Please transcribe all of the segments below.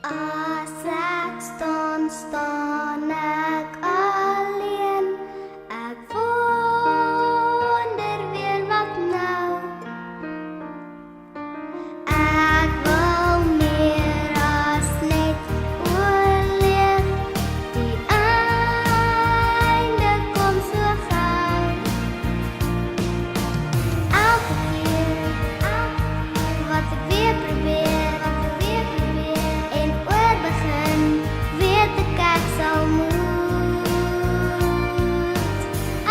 Ek staan ek alleen. Ek wonder weer wat nou. Ek wil meer as net oorleef. Die einde kom so gou. Elke keer wat ek weer probeer en oor begin, weet ek sal moet.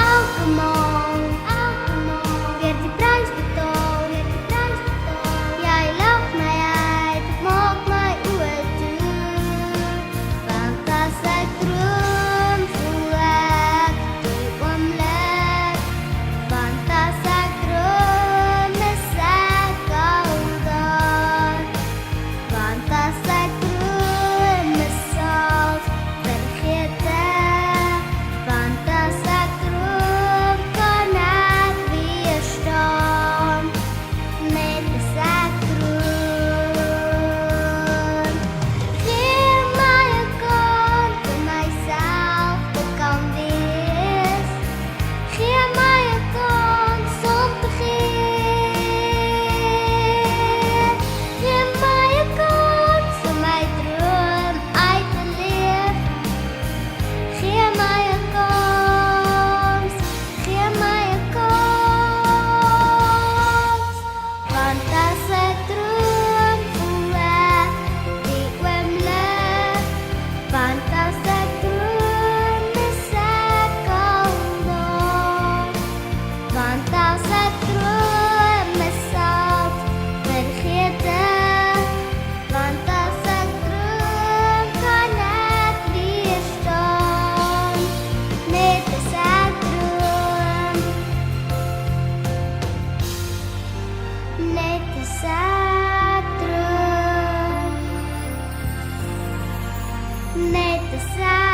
Elke maal weer die prys betaal. Jy lag my uit, ek maak my oë toe. Want as ek droom, voel ek die oomblik. Want as ek droom, is ek al daar. Want as ek droom, is alles vergeet ek. Want as ek droom, kan ek weer staan. Net as ek droom. Gee my 'n kans om myself te kan wees. Gee my 'n kans om te gee. Gee my 'n kans om my droom uit te leef. Gee my 'n kans. Gee my 'n kans. Want as ek droom, voel ek die oomblik. Want as ek droom, is ek al daar. Want as ek droom, is alles vergeet ek. Want as ek droom, kan ek weer staan. Net as ek droom. Net as ek droom. Net as ek